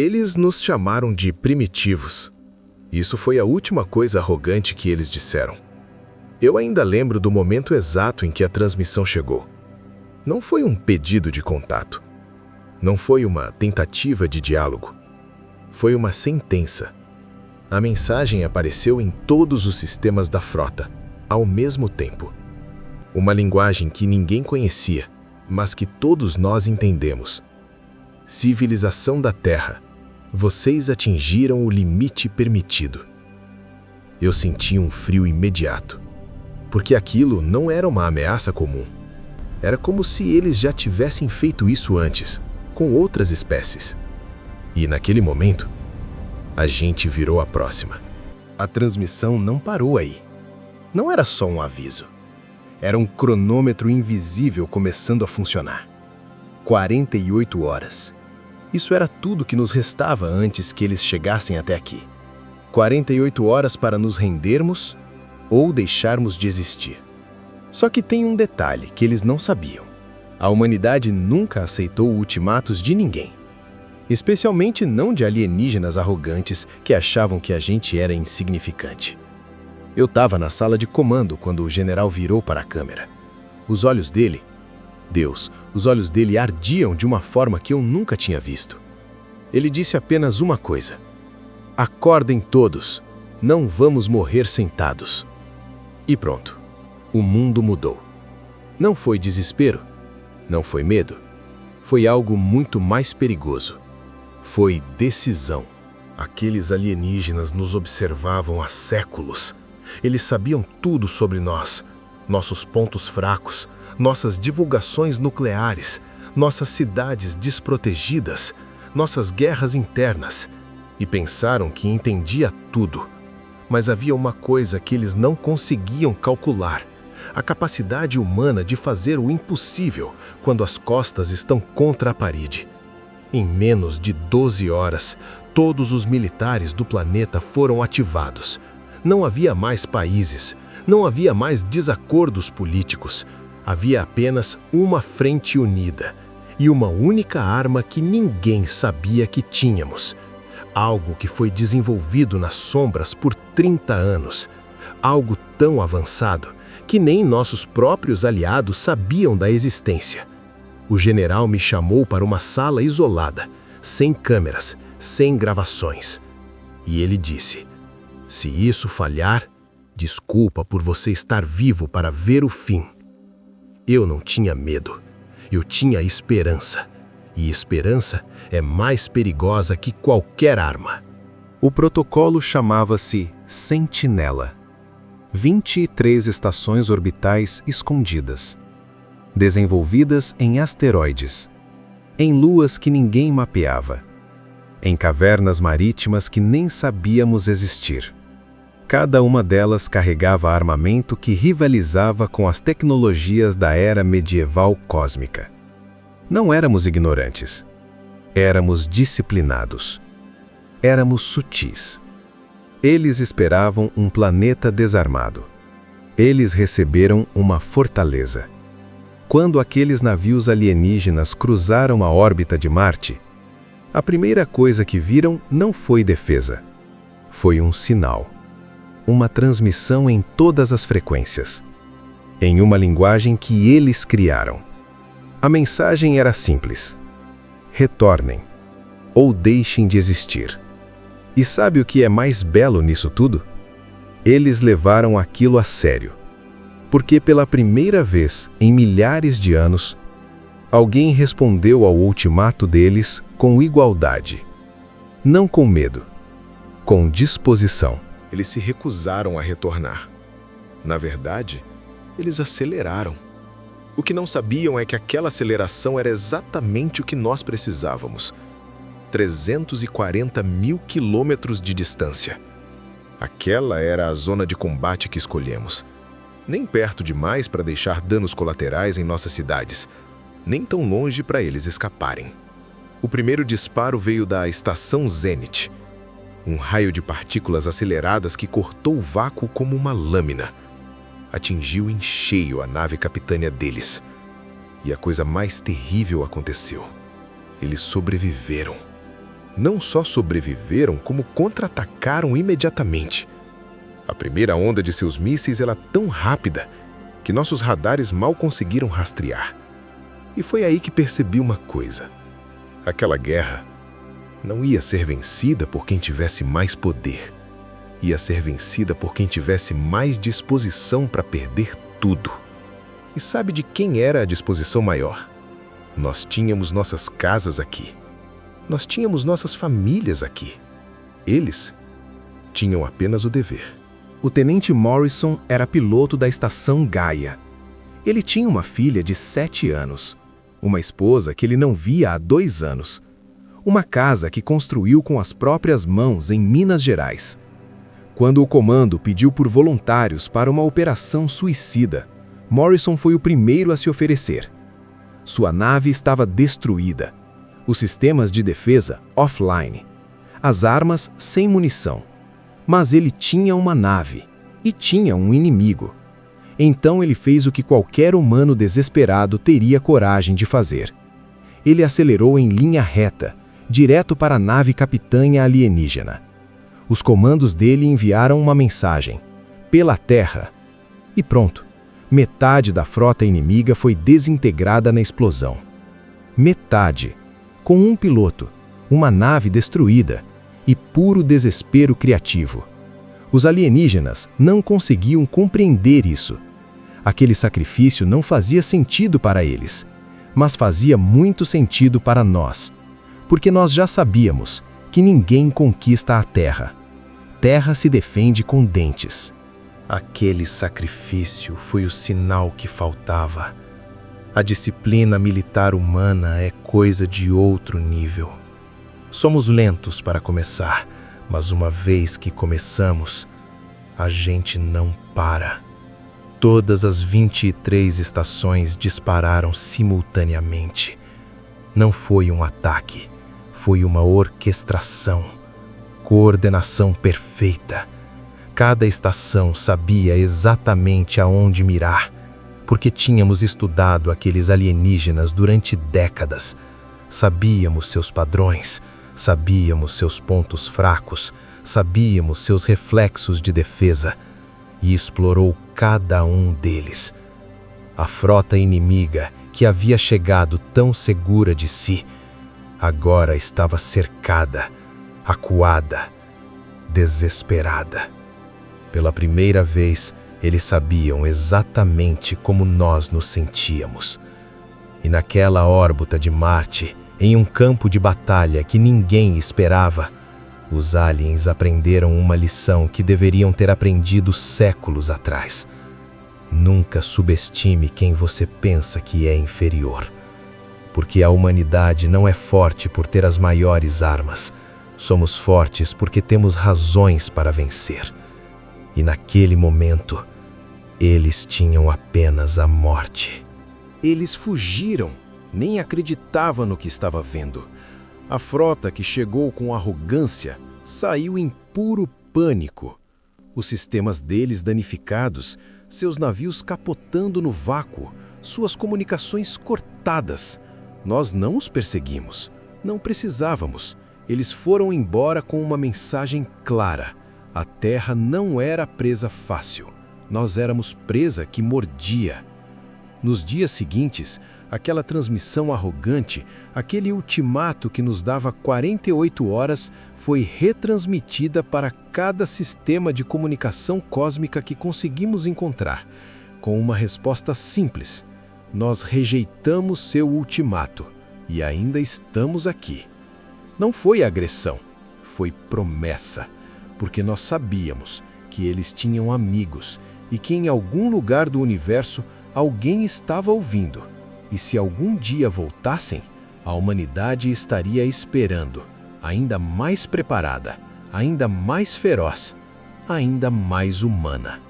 Eles nos chamaram de primitivos. Isso foi a última coisa arrogante que eles disseram. Eu ainda lembro do momento exato em que a transmissão chegou. Não foi um pedido de contato. Não foi uma tentativa de diálogo. Foi uma sentença. A mensagem apareceu em todos os sistemas da frota, ao mesmo tempo. Uma linguagem que ninguém conhecia, mas que todos nós entendemos. Civilização da Terra, vocês atingiram o limite permitido. Eu senti um frio imediato, porque aquilo não era uma ameaça comum. Era como se eles já tivessem feito isso antes, com outras espécies. E naquele momento, a gente virou a próxima. A transmissão não parou aí. Não era só um aviso. Era um cronômetro invisível começando a funcionar. 48 horas. Isso era tudo que nos restava antes que eles chegassem até aqui. 48 horas para nos rendermos ou deixarmos de existir. Só que tem um detalhe que eles não sabiam. A humanidade nunca aceitou ultimatos de ninguém. Especialmente não de alienígenas arrogantes que achavam que a gente era insignificante. Eu estava na sala de comando quando o general virou para a câmera. Os olhos dele, os olhos dele ardiam de uma forma que eu nunca tinha visto. Ele disse apenas uma coisa: acordem todos, não vamos morrer sentados. E pronto, o mundo mudou. Não foi desespero, não foi medo, foi algo muito mais perigoso. Foi decisão. Aqueles alienígenas nos observavam há séculos. Eles sabiam tudo sobre nós, nossos pontos fracos, nossas divulgações nucleares, nossas cidades desprotegidas, nossas guerras internas, e pensaram que entendia tudo. Mas havia uma coisa que eles não conseguiam calcular: a capacidade humana de fazer o impossível quando as costas estão contra a parede. Em menos de 12 horas, todos os militares do planeta foram ativados. Não havia mais países, não havia mais desacordos políticos. Havia apenas uma frente unida e uma única arma que ninguém sabia que tínhamos. Algo que foi desenvolvido nas sombras por 30 anos. Algo tão avançado que nem nossos próprios aliados sabiam da existência. O general me chamou para uma sala isolada, sem câmeras, sem gravações. E ele disse: se isso falhar, desculpa por você estar vivo para ver o fim. Eu não tinha medo, eu tinha esperança. E esperança é mais perigosa que qualquer arma. O protocolo chamava-se Sentinela. 23 estações orbitais escondidas. Desenvolvidas em asteroides, em luas que ninguém mapeava, em cavernas marítimas que nem sabíamos existir. Cada uma delas carregava armamento que rivalizava com as tecnologias da era medieval cósmica. Não éramos ignorantes. Éramos disciplinados. Éramos sutis. Eles esperavam um planeta desarmado. Eles receberam uma fortaleza. Quando aqueles navios alienígenas cruzaram a órbita de Marte, a primeira coisa que viram não foi defesa. Foi um sinal. Uma transmissão em todas as frequências. Em uma linguagem que eles criaram. A mensagem era simples: retornem, ou deixem de existir. E sabe o que é mais belo nisso tudo? Eles levaram aquilo a sério. Porque pela primeira vez em milhares de anos, alguém respondeu ao ultimato deles com igualdade. Não com medo, com disposição. Eles se recusaram a retornar. Na verdade, eles aceleraram. O que não sabiam é que aquela aceleração era exatamente o que nós precisávamos. 340 mil quilômetros de distância. Aquela era a zona de combate que escolhemos. Nem perto demais para deixar danos colaterais em nossas cidades, nem tão longe para eles escaparem. O primeiro disparo veio da estação Zenit, um raio de partículas aceleradas que cortou o vácuo como uma lâmina. Atingiu em cheio a nave capitânia deles. E a coisa mais terrível aconteceu. Eles sobreviveram. Não só sobreviveram, como contra-atacaram imediatamente. A primeira onda de seus mísseis era tão rápida que nossos radares mal conseguiram rastrear. E foi aí que percebi uma coisa. Aquela guerra não ia ser vencida por quem tivesse mais poder. Ia ser vencida por quem tivesse mais disposição para perder tudo. E sabe de quem era a disposição maior? Nós tínhamos nossas casas aqui. Nós tínhamos nossas famílias aqui. Eles tinham apenas o dever. O tenente Morrison era piloto da estação Gaia. Ele tinha uma filha de 7 anos, uma esposa que ele não via há 2 anos, uma casa que construiu com as próprias mãos em Minas Gerais. Quando o comando pediu por voluntários para uma operação suicida, Morrison foi o primeiro a se oferecer. Sua nave estava destruída, os sistemas de defesa offline, as armas sem munição. Mas ele tinha uma nave e tinha um inimigo. Então ele fez o que qualquer humano desesperado teria coragem de fazer. Ele acelerou em linha reta, direto para a nave capitã alienígena. Os comandos dele enviaram uma mensagem: pela Terra. E pronto, metade da frota inimiga foi desintegrada na explosão. Metade, com um piloto, uma nave destruída e puro desespero criativo. Os alienígenas não conseguiam compreender isso. Aquele sacrifício não fazia sentido para eles, mas fazia muito sentido para nós, porque nós já sabíamos que ninguém conquista a Terra. Terra se defende com dentes. Aquele sacrifício foi o sinal que faltava. A disciplina militar humana é coisa de outro nível. Somos lentos para começar, mas uma vez que começamos, a gente não para. Todas as 23 estações dispararam simultaneamente. Não foi um ataque, foi uma orquestração. Coordenação perfeita. Cada estação sabia exatamente aonde mirar, porque tínhamos estudado aqueles alienígenas durante décadas. Sabíamos seus padrões, sabíamos seus pontos fracos, sabíamos seus reflexos de defesa e explorou cada um deles. A frota inimiga, que havia chegado tão segura de si, agora estava cercada, acuada, desesperada. Pela primeira vez, eles sabiam exatamente como nós nos sentíamos. E naquela órbita de Marte, em um campo de batalha que ninguém esperava, os aliens aprenderam uma lição que deveriam ter aprendido séculos atrás. Nunca subestime quem você pensa que é inferior. Porque a humanidade não é forte por ter as maiores armas. Somos fortes porque temos razões para vencer. E naquele momento, eles tinham apenas a morte. Eles fugiram, nem acreditavam no que estava vendo. A frota, que chegou com arrogância, saiu em puro pânico. Os sistemas deles danificados, seus navios capotando no vácuo, suas comunicações cortadas. Nós não os perseguimos, não precisávamos. Eles foram embora com uma mensagem clara. A Terra não era presa fácil. Nós éramos presa que mordia. Nos dias seguintes, aquela transmissão arrogante, aquele ultimato que nos dava 48 horas, foi retransmitida para cada sistema de comunicação cósmica que conseguimos encontrar, com uma resposta simples: nós rejeitamos seu ultimato e ainda estamos aqui. Não foi agressão, foi promessa, porque nós sabíamos que eles tinham amigos e que em algum lugar do universo alguém estava ouvindo. E se algum dia voltassem, a humanidade estaria esperando, ainda mais preparada, ainda mais feroz, ainda mais humana.